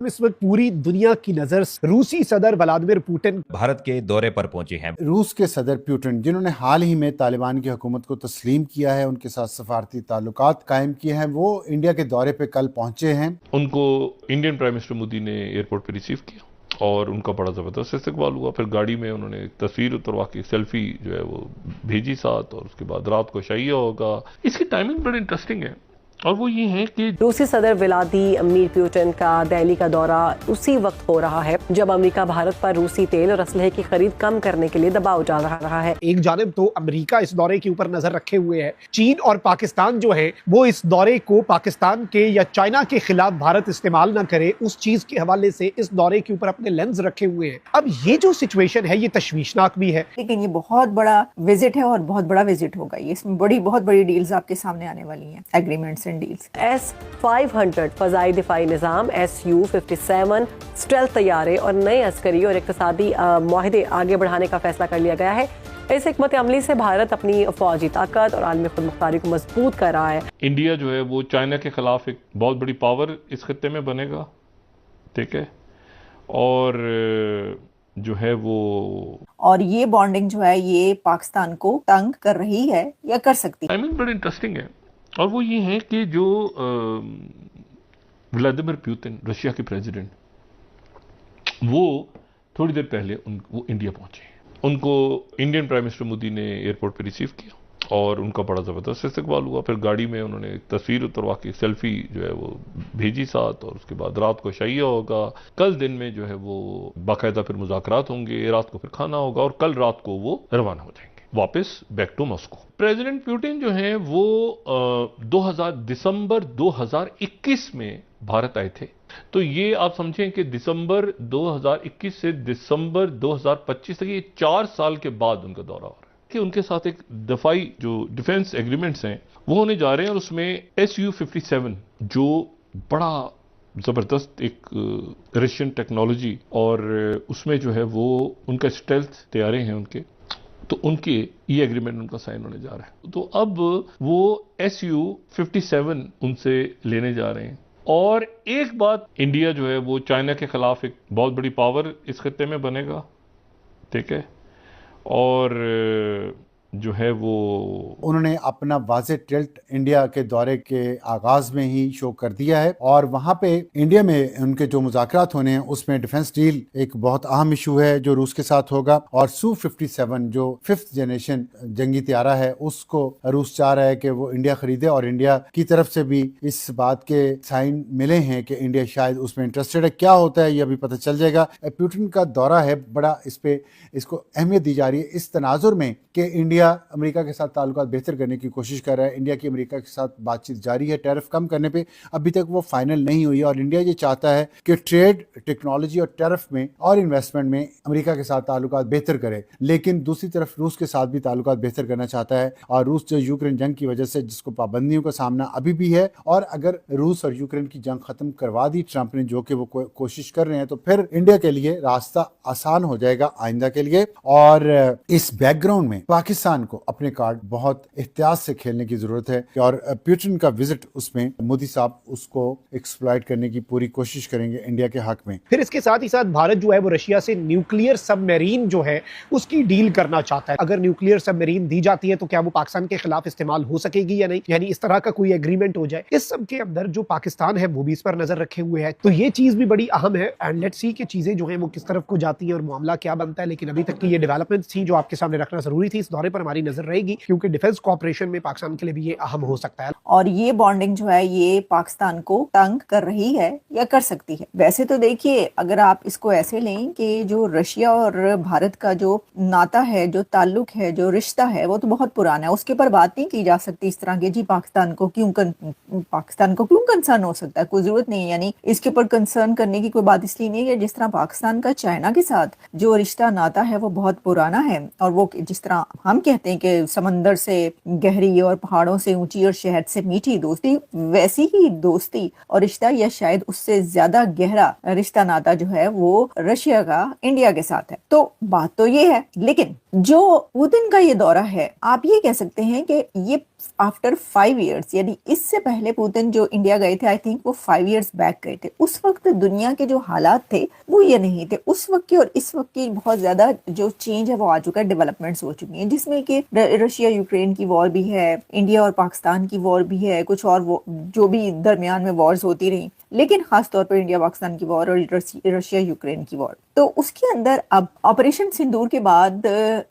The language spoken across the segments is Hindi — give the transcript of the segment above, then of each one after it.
इस वक्त पूरी दुनिया की नजर रूसी सदर व्लादिमीर पुतिन भारत के दौरे पर पहुंचे हैं। रूस के सदर पुतिन जिन्होंने हाल ही में तालिबान की हुकूमत को तस्लीम किया है, उनके साथ सफारती ताल्लुकात कायम किए हैं, वो इंडिया के दौरे पे कल पहुंचे हैं। उनको इंडियन प्राइम मिनिस्टर मोदी ने एयरपोर्ट पे रिसीव किया और उनका बड़ा ज़बरदस्त इस्तकबाल हुआ। फिर गाड़ी में उन्होंने एक तस्वीर उतरवा के सेल्फी जो है वो भेजी साथ, और उसके बाद रात को शैया होगा। इसकी टाइमिंग बड़ी इंटरेस्टिंग है और वो ये है कि रूसी सदर व्लादिमीर पुतिन का दिल्ली का दौरा उसी वक्त हो रहा है जब अमेरिका भारत पर रूसी तेल और असलहे की खरीद कम करने के लिए दबाव डाल रहा है। एक जानिब तो अमेरिका इस दौरे के ऊपर नजर रखे हुए है, चीन और पाकिस्तान जो है वो इस दौरे को पाकिस्तान के या चाइना के खिलाफ भारत इस्तेमाल ना करे, उस चीज के हवाले से इस दौरे के ऊपर अपने लेंस रखे हुए हैं। अब ये जो सिचुएशन है ये तशवीशनाक भी है, लेकिन ये बहुत बड़ा विजिट है और बहुत बड़ा विजिट होगा। ये इसमें बहुत बड़ी डील्स आपके सामने आने वाली हैं, एग्रीमेंट्स एंड डील्स। S-500 फजाई दिफाई निज़ाम, Su-57 स्टेल्थ तैयारे और नए अस्करी और इक्तसादी मुआहदे आगे बढ़ाने का फैसला कर लिया गया है। इस हिकमत अमली से भारत अपनी फौजी ताकत और आलमी खुद मुख्तारी को मजबूत कर रहा है। इंडिया जो है वो चाइना के खिलाफ एक बहुत बड़ी पावर इस खत्ते में बनेगा, ठीक है, और जो है वो और ये बॉन्डिंग जो है ये पाकिस्तान को तंग कर रही है या कर सकती है। टाइमिंग बड़ी इंटरेस्टिंग है और वो ये है कि जो व्लादिमीर पुतिन रशिया के प्रेसिडेंट, वो थोड़ी देर पहले वो इंडिया पहुंचे। उनको इंडियन प्राइम मिनिस्टर मोदी ने एयरपोर्ट पे रिसीव किया और उनका बड़ा ज़बरदस्त इस्तकबाल हुआ। फिर गाड़ी में उन्होंने एक तस्वीर उतरवा के सेल्फी जो है वो भेजी साथ, और उसके बाद रात को शैया होगा। कल दिन में जो है वो बाकायदा फिर मुज़ाकरात होंगे, रात को फिर खाना होगा और कल रात को वो रवाना हो जाएंगे वापस back to Moscow. President Putin जो है वो दिसंबर 2021 में भारत आए थे। तो ये आप समझें कि दिसंबर 2021 से दिसंबर 2025 तक ये 4 साल के बाद उनका दौरा हो रहा है कि उनके साथ एक दफाई जो डिफेंस एग्रीमेंट्स हैं वो होने जा रहे हैं। और उसमें Su-57 जो बड़ा ज़बरदस्त एक रशियन टेक्नोलॉजी, और उसमें जो है वो उनका स्टेल्थ तैयारे हैं उनके, तो उनके ये एग्रीमेंट उनका साइन होने जा रहा है। तो अब वो Su-57 उनसे लेने जा रहे हैं। और एक बात, इंडिया जो है वो चाइना के खिलाफ एक बहुत बड़ी पावर इस खत्ते में बनेगा, ठीक है, और जो है वो उन्होंने अपना वाज़े टिल्ट इंडिया के दौरे के आगाज में ही शो कर दिया है और वहां पे इंडिया में उनके जो मुज़ाकरात होने हैं उसमें डिफेंस डील एक बहुत अहम इशू है जो रूस के साथ होगा। और Su-57 जो 5th जनरेशन जंगी त्यारा है उसको रूस चाह रहा है कि वो इंडिया खरीदे, और इंडिया की तरफ से भी इस बात के साइन मिले हैं कि इंडिया शायद उसमें इंटरेस्टेड है। क्या होता है ये अभी पता चल जाएगा। पुतिन का दौरा है, बड़ा इसको अहमियत दी जा रही है इस तनाजुर में कि इंडिया अमेरिका के साथ ताल्लुकात बेहतर करने की कोशिश कर रहा है। इंडिया की अमेरिका के साथ बातचीत जारी है, टैरिफ कम करने पे अभी तक वो फाइनल नहीं हुई, और इंडिया ये चाहता है कि ट्रेड, टेक्नोलॉजी और टैरिफ में और इन्वेस्टमेंट में अमेरिका के साथ ताल्लुकात बेहतर करे। लेकिन दूसरी तरफ रूस के साथ भी ताल्लुकात बेहतर करना चाहता है, और रूस जो यूक्रेन जंग की वजह से जिसको पाबंदियों का सामना अभी भी है, और अगर रूस और यूक्रेन की जंग खत्म करवा दी ट्रंप ने, जो कि वो कोशिश कर रहे हैं, तो फिर इंडिया के लिए रास्ता आसान हो जाएगा आइंदा के लिए। और इस बैकग्राउंड में पाकिस्तान को अपने कार्ड बहुत एहतियात से खेलने की जरूरत है, और पुतिन का विजिट उसमें मोदी साहब उसको एक्सप्लॉइट करने की पूरी कोशिश करेंगे इंडिया के हक में। फिर इसके साथ ही साथ भारत जो है वो रशिया से न्यूक्लियर सबमरीन जो है उसकी डील करना चाहता है। अगर न्यूक्लियर सबमरीन दी जाती है तो क्या वो पाकिस्तान के खिलाफ इस्तेमाल हो सकेगी या नहीं, यानी इस तरह का कोई एग्रीमेंट हो जाए। इस सब के अंदर जो पाकिस्तान है वो भी इस पर नजर रखे हुए है, तो ये चीज भी बड़ी अहम है। एंड लेट्स सी कि चीजें जो है वो किस तरफ को जाती है और मामला क्या बनता है। लेकिन अभी तक की ये डेवलपमेंट्स थी जो आपके सामने रखना जरूरी थी। इस दौरे पर हमारी नजर रहेगी क्योंकि डिफेंस कोऑपरेशन में पाकिस्तान के लिए भी ये अहम हो सकता है। और ये बॉन्डिंग जो है ये पाकिस्तान को तंग कर रही है या कर सकती है। वैसे तो देखिए, अगर आप इसको ऐसे लें कि जो रशिया और भारत का जो नाता है, जो ताल्लुक है, जो रिश्ता है, वो तो बहुत पुराना है। उसके ऊपर बात नहीं की जा सकती इस तरह की, जी पाकिस्तान को क्यों कंसर्न हो सकता है, कोई जरूरत नहीं है। यानी इसके ऊपर कंसर्न करने की कोई बात इसलिए नहीं है कि जिस तरह पाकिस्तान का चाइना के साथ जो रिश्ता नाता है वो बहुत पुराना है, और वो जिस तरह हम कहते हैं कि समंदर से गहरी और पहाड़ों से ऊंची और शहद से मीठी दोस्ती, वैसी ही दोस्ती और रिश्ता या शायद उससे ज्यादा गहरा रिश्ता नाता जो है वो रशिया का इंडिया के साथ है। तो बात तो ये है, लेकिन जो पुतिन का ये दौरा है, आप ये कह सकते हैं कि ये आफ्टर 5 इयर्स, यानी इससे पहले पुतिन जो इंडिया गए थे, आई थिंक वो 5 इयर्स बैक गए थे, उस वक्त दुनिया के जो हालात थे वो ये नहीं थे। उस वक्त की और इस वक्त की बहुत ज्यादा जो चेंज है वो आ चुका है, डेवलपमेंट्स हो चुकी हैं, जिसमें कि रशिया यूक्रेन की वॉर भी है, इंडिया और पाकिस्तान की वॉर भी है, कुछ और जो भी दरमियान में वॉर्स होती रही, लेकिन खास तौर पर इंडिया पाकिस्तान की वॉर और रशिया यूक्रेन की वॉर। तो उसके अंदर अब ऑपरेशन सिंदूर के बाद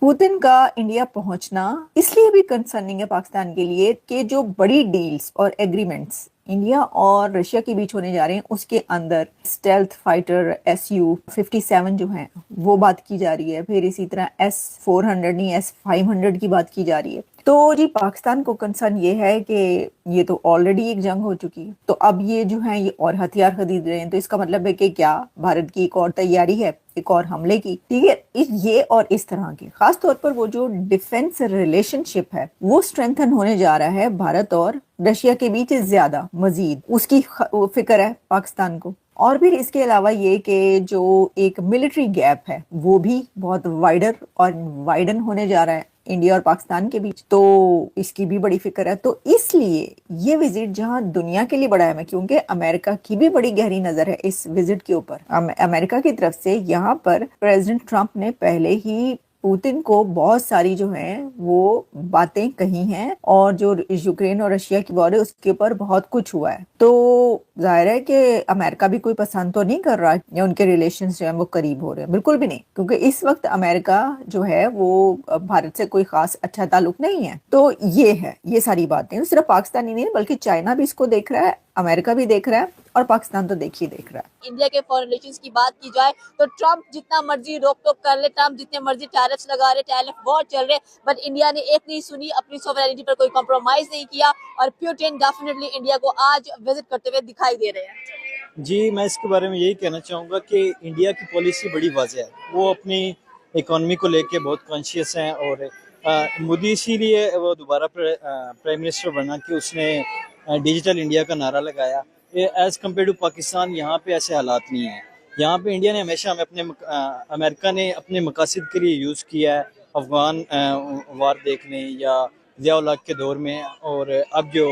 पुतिन का इंडिया पहुंचना इसलिए भी कंसर्निंग है पाकिस्तान के लिए कि जो बड़ी डील्स और एग्रीमेंट्स इंडिया और रशिया के बीच होने जा रहे हैं, उसके अंदर स्टेल्थ फाइटर Su-57 जो है वो बात की जा रही है, फिर इसी तरह S-400 नहीं S-500 की बात की जा रही है। तो जी पाकिस्तान को कंसर्न ये है कि ये तो ऑलरेडी एक जंग हो चुकी है, तो अब ये जो है ये और हथियार खरीद रहे हैं, तो इसका मतलब है कि क्या भारत की एक और तैयारी है एक और हमले की, ठीक है। ये और इस तरह के खास तौर पर वो जो डिफेंस रिलेशनशिप है वो स्ट्रेंथन होने जा रहा है भारत और रशिया के बीच ज्यादा मजीद, उसकी फिक्र है पाकिस्तान को। और फिर इसके अलावा ये कि जो एक मिलिट्री गैप है वो भी बहुत वाइडर और वाइडन होने जा रहा है इंडिया और पाकिस्तान के बीच, तो इसकी भी बड़ी फिक्र है। तो इसलिए ये विजिट जहां दुनिया के लिए बड़ा है, क्योंकि अमेरिका की भी बड़ी गहरी नजर है इस विजिट के ऊपर। अमेरिका की तरफ से यहाँ पर प्रेसिडेंट ट्रंप ने पहले ही पुतिन को बहुत सारी जो है वो बातें कही हैं, और जो यूक्रेन और रशिया की वॉर है उसके ऊपर बहुत कुछ हुआ है। तो जाहिर है कि अमेरिका भी कोई पसंद तो नहीं कर रहा या उनके रिलेशंस जो है वो करीब हो रहे हैं, बिल्कुल भी नहीं, क्योंकि इस वक्त अमेरिका जो है वो भारत से कोई खास अच्छा ताल्लुक नहीं है। तो ये है, ये सारी बातें सिर्फ पाकिस्तान ही नहीं बल्कि चाइना भी इसको देख रहा है, अमेरिका भी देख रहा है और पाकिस्तान तो देख ही देख रहा है। इंडिया के फॉरेन रिलेशंस की बात की जाए तो ट्रंप जितना मर्जी रोक टोक कर ले, ट्रंप जितने मर्जी टैरिफ्स लगा रहे, टैरिफ वॉर चल रहे, बट इंडिया ने एक नहीं सुनी, अपनी सॉवरेनिटी पर कोई कॉम्प्रोमाइज नहीं किया, और पुतिन डेफिनेटली इंडिया को आज विजिट करते हुए दिखाई दे रहे हैं। जी, मैं इसके बारे में यही कहना चाहूँगा कि इंडिया की पॉलिसी बड़ी वाज़ेह है, वो अपनी इकॉनमी को लेके बहुत कॉन्शियस हैं, और मोदी इसीलिए वो दोबारा प्राइम मिनिस्टर बना कि उसने डिजिटल इंडिया का नारा लगाया। एज़ कम्पेयर टू पाकिस्तान यहाँ पे ऐसे हालात नहीं हैं। यहाँ पे इंडिया ने हमेशा हमें अमेरिका ने अपने मकासद के लिए यूज़ किया है, अफगान वार देखने या ज़िया-उल-हक के दौर में, और अब जो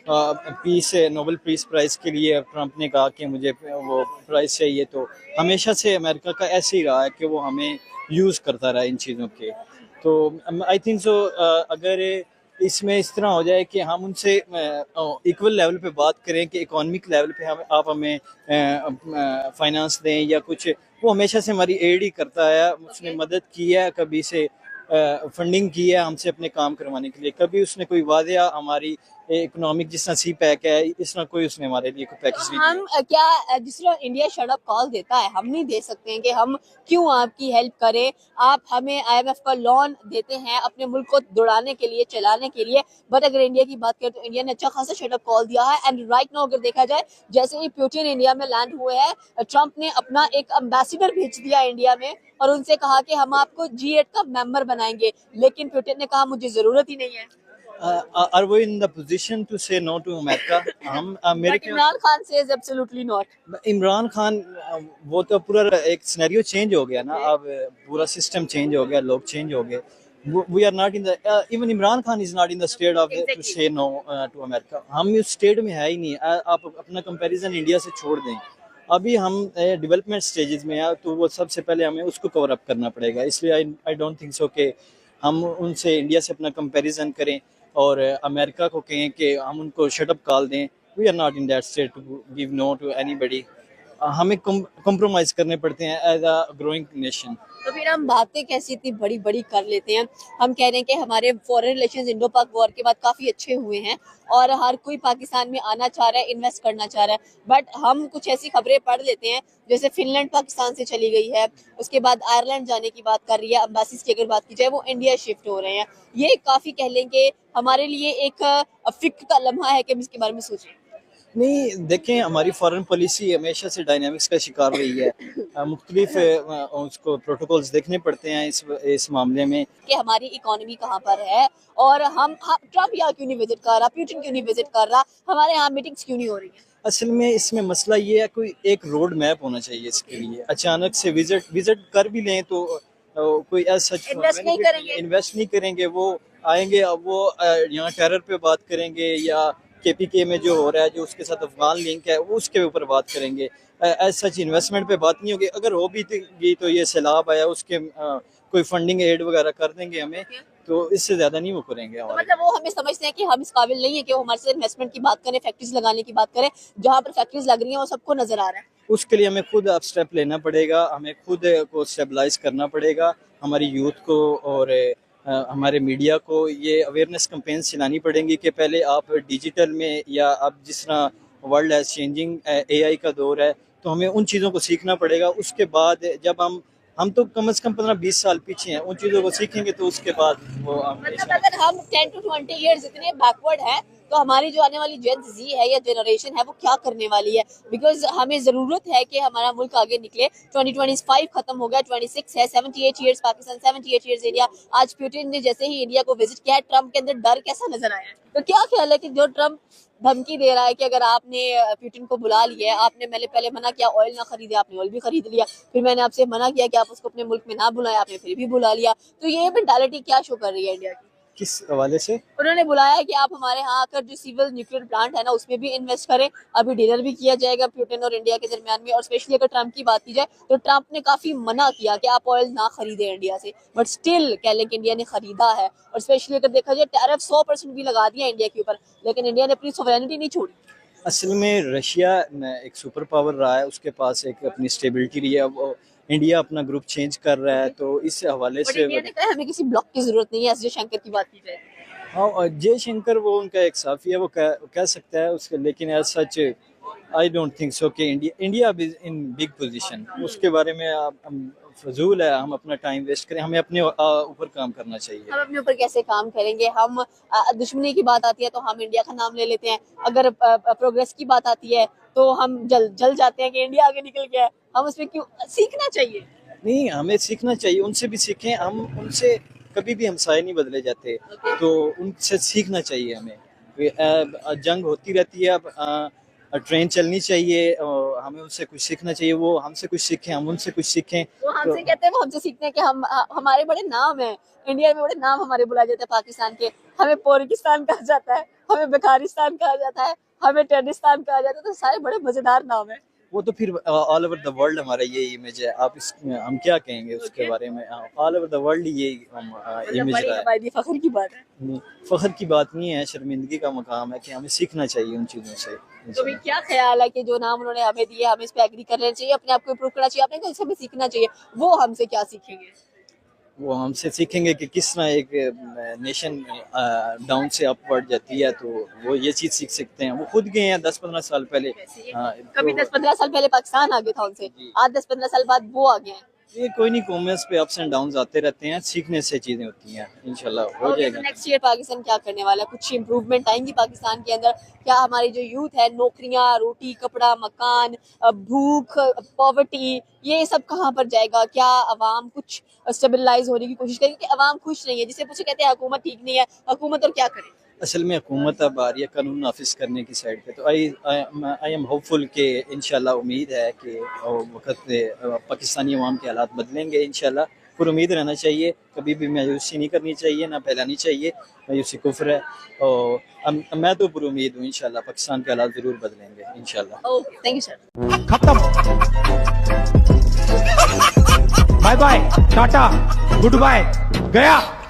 पीस नोबेल पीस प्राइज़ के लिए ट्रंप ने कहा कि मुझे वो प्राइज़ चाहिए, तो हमेशा से अमेरिका का ऐसे ही रहा है कि वो हमें यूज़ करता रहा इन चीज़ों के। तो आई थिंक सो अगर इसमें इस तरह हो जाए कि हम उनसे इक्वल लेवल पे बात करें कि इकोनॉमिक लेवल पे आप हमें फाइनेंस दें या कुछ, वो हमेशा से हमारी एड ही करता है, उसने मदद की है, कभी से फंडिंग की है हमसे अपने काम करवाने के लिए, कभी उसने कोई वादिया हमारी इकोनॉमिक जिस तरह सी पैक है इस तरह कोई उसने हमारे लिए कोई पैकेज नहीं हम क्या जिस तरह इंडिया शट अप कॉल देता है, हम नहीं दे सकते हैं कि हम क्यों आपकी हेल्प करें, आप हमें IMF का लोन देते हैं अपने मुल्क को दौड़ाने के लिए, चलाने के लिए, बट अगर इंडिया की बात करें तो इंडिया ने अच्छा खासा शट अप कॉल दिया है। एंड राइट नाउ अगर देखा जाए, जैसे ही पुतिन इंडिया में लैंड हुए हैं, ट्रंप ने अपना एक एम्बेसडर भेज दिया इंडिया में और उनसे कहा कि हम आपको G8 का मेंबर बनाएंगे, लेकिन पुतिन ने कहा मुझे जरूरत ही नहीं है। Are we in the position to say no to America? हम But Imran Khan says absolutely not. Imran Khan वो तो पूरा एक सिनेरियो चेंज हो गया ना, अब पूरा सिस्टम चेंज हो गया, लोग चेंज हो गए। We are not in the even Imran Khan is not in the state of to say no to America. हम इस स्टेट में है ही नहीं। आप अपना कंपैरिजन इंडिया से छोड़ दें, अभी हम डेवलपमेंट स्टेजेस में हैं, तो वो सबसे पहले हमें उसको कवर अप करना पड़ेगा। इसलिए आई डोंट थिंक सो कि हम उनसे इंडिया से अपना कंपैरिजन करें और अमेरिका को कहें कि हम उनको शट अप कॉल दें। We are not in that state to give no to anybody. हमें कॉम्प्रोमाइज़ करने पड़ते हैं एज अ ग्रोइंग नेशन। तो फिर हम बातें कैसी इतनी बड़ी बड़ी कर लेते हैं। हम कह रहे हैं कि हमारे फॉरेन रिलेशंस इंडो पाक वॉर के बाद काफ़ी अच्छे हुए हैं और हर कोई पाकिस्तान में आना चाह रहा है, इन्वेस्ट करना चाह रहा है, बट हम कुछ ऐसी खबरें पढ़ लेते हैं जैसे फिनलैंड पाकिस्तान से चली गई है, उसके बाद आयरलैंड जाने की बात कर रही है, अम्बासीज की अगर बात की जाए वो इंडिया शिफ्ट हो रहे हैं। ये काफ़ी कह लें कि हमारे लिए एक फिक्र का लम्हा है कि हम इसके बारे में सोचें। नहीं, देखें, हमारी फॉरेन पॉलिसी हमेशा से डायनामिक्स का शिकार रही है। मुख्तलिफ उसको प्रोटोकॉल्स देखने पड़ते हैं इस मामले में कि हमारी इकोनॉमी कहाँ पर है और हम ट्रंप यहाँ क्यों नहीं विजिट कर रहा, पुतिन क्यों नहीं विजिट कर रहा, हमारे यहाँ मीटिंग्स क्यों नहीं हो रही है। असल में इसमें मसला ये है, कोई एक रोड मैप होना चाहिए इसके लिए। अचानक से विजिट कर भी लें तो कोई ऐसा इन्वेस्ट नहीं करेंगे वो आएंगे, अब वो यहाँ टेरर पे बात करेंगे या KPK में जो हो रहा है, जो उसके साथ अफगान लिंक है, वो उसके ऊपर बात करेंगे। एज सच इन्वेस्टमेंट पे बात नहीं होगी। अगर हो भी तो ये सैलाब आया, उसके कोई फंडिंग एड वगैरह कर देंगे हमें, तो इससे ज्यादा नहीं वो करेंगे तो हमारे। मतलब वो हमें समझते हैं कि हम इस काबिल नहीं है कि वो हमारे से इन्वेस्टमेंट की बात करें, फैक्ट्रीज लगाने की बात करें। जहाँ पर फैक्ट्रीज लग रही हैं वो सबको नजर आ रहा है। उसके लिए हमें खुद अब स्टेप लेना पड़ेगा, हमें खुद को स्टेबलाइज करना पड़ेगा, हमारी यूथ को और हमारे मीडिया को ये अवेयरनेस कैंपेन चलानी पड़ेंगी कि पहले आप डिजिटल में, या अब जिस तरह वर्ल्ड है चेंजिंग, AI का दौर है, तो हमें उन चीज़ों को सीखना पड़ेगा। उसके बाद जब हम तो कम से कम 15-20 साल पीछे हैं, उन चीज़ों को सीखेंगे तो उसके बाद वो मतलब अगर हम 10 to 20 years इतने बैकवर्ड हैं, तो हमारी जो आने वाली जेन Z है या जनरेशन है वो क्या करने वाली है? बिकॉज हमें जरूरत है कि हमारा मुल्क आगे निकले। 2025 खत्म हो गया, 26 है, 78 ईयर्स पाकिस्तान, 78 ईयर्स इंडिया। आज पुतिन ने जैसे ही इंडिया को विजिट किया है, ट्रम्प के अंदर डर कैसा नजर आया है? तो क्या ख्याल है कि जो ट्रम्प धमकी दे रहा है कि अगर आपने पुतिन को बुला लिया है, आपने पहले मना किया ऑयल ना खरीदे, आपने ऑयल भी खरीद लिया, फिर मैंने आपसे मना किया कि आप उसको अपने मुल्क में ना बुलाएं, आपने फिर भी बुला लिया, तो ये मेंटालिटी क्या शो कर रही है इंडिया की? किस हवाले से उन्होंने बुलाया है कि आप हमारे यहाँ आकर जो सिविल न्यूक्लियर प्लांट है ना उसमें भी इन्वेस्ट करें। अभी डिनर भी किया जाएगा पुतिन और इंडिया के दरमियान में। और स्पेशली अगर ट्रम्प की बात की जाए तो ट्रम्प ने काफी मना किया कि आप ऑयल ना खरीदें इंडिया से, बट स्टिल कह लें कि इंडिया ने खरीदा है। और स्पेशली अगर देखा जाए टैरिफ 100% भी लगा दिया इंडिया के ऊपर, लेकिन इंडिया ने अपनी सोवरेनिटी नहीं छोड़ी। असल में रशिया एक सुपर पावर रहा है, उसके पास एक अपनी स्टेबिलिटी रही है। अब इंडिया अपना ग्रुप चेंज कर रहा है, तो इस हवाले बट से इंडिया ने कहा हमें किसी ब्लॉक की जरूरत नहीं है। एस जयशंकर की बात की जाए, हाँ, जयशंकर वो उनका एक साफी है, वो कह सकता है उसके, लेकिन as such I don't think so कि इंडिया इन बिग पोजीशन, उसके बारे में फजूल है हम अपना टाइम वेस्ट करें। हमें अपने ऊपर काम करना चाहिए। हम अपने ऊपर कैसे काम करेंगे? हम दुश्मनी की बात आती है तो हम इंडिया का नाम ले लेते हैं, अगर प्रोग्रेस की बात आती है तो हम जल जाते हैं कि इंडिया आगे निकल गया है। हम उसमें क्यों? सीखना चाहिए। नहीं, हमें सीखना चाहिए, उनसे भी सीखें। हम उनसे कभी भी हमसाये नहीं बदले जाते, तो उनसे सीखना चाहिए हमें। जंग होती रहती है, अब ट्रेन चलनी चाहिए, हमें उनसे कुछ सीखना चाहिए, वो हमसे कुछ सीखें, हम उनसे कुछ सीखें। वो हमसे कहते हैं, वो हमसे सीखते हैं कि हमारे बड़े नाम हैं इंडिया में, बड़े नाम हमारे बुलाए जाते हैं पाकिस्तान के। हमें पोर्किस्तान कहा जाता है, हमें बेकारिस्तान कहा जाता है, हमें टेररिस्तान कहा जाता है, तो सारे बड़े मजेदार नाम है। वो तो फिर ऑल ओवर द वर्ल्ड हमारा ये इमेज है। आप हम क्या कहेंगे उसके बारे में? ऑल ओवर द वर्ल्ड ये इमेज रहा है। बड़ी फख्र की बात है। फख्र की बात नहीं है, शर्मिंदगी का मकाम है कि हमें सीखना चाहिए उन चीज़ों से। तो भी क्या ख्याल है कि जो नाम उन्होंने हमें दिए, हमें इस पे एग्री कर लेना चाहिए, अपने आप को इम्प्रूव करना चाहिए, अपने को हमें सीखना चाहिए। वो हमसे क्या सीखेंगे? वो हमसे सीखेंगे कि किस तरह एक नेशन डाउन से अप बढ़ जाती है, तो वो ये चीज़ सीख सकते हैं। वो खुद गए हैं 10-15 साल पहले। कभी 10-15 साल पहले पाकिस्तान आ गया था उनसे, आज 10-15 साल बाद वो आ गए हैं। ये कोई नहीं, कॉमर्स पे अप्स एंड डाउन्स आते रहते हैं, सीखने से चीजें होती हैं, इंशाल्लाह हो जाएगा। नेक्स्ट ईयर पाकिस्तान क्या करने वाला है? कुछ इम्प्रूवमेंट आएंगी पाकिस्तान के अंदर? क्या हमारी जो यूथ है, नौकरियां, रोटी कपड़ा मकान, भूख, पॉवर्टी, ये सब कहाँ पर जाएगा? क्या अवाम कुछ स्टेबलाइज होने की कोशिश करेगी? कि अवाम खुश नहीं है, जिसे पूछे कहते हैं हुकूमत ठीक नहीं है, हुकूमत और क्या करे? असल में हुकूमत अब आ रही है कानून नाफिज करने की साइड पे, तो आई एम होपफुल कि इंशाल्लाह, उम्मीद है कि वक्त पाकिस्तानी अवाम के हालात बदलेंगे इंशाल्लाह। पर उम्मीद रहना चाहिए, कभी भी मायूसी नहीं करनी चाहिए, ना फैलानी चाहिए। मायूसी कुफ्र है, और मैं तो पर उम्मीद हूँ इंशाल्लाह पाकिस्तान के हालात ज़रूर बदलेंगे इंशाल्लाह। Okay, thank you sir. खत्म, bye bye, tata, goodbye, गया।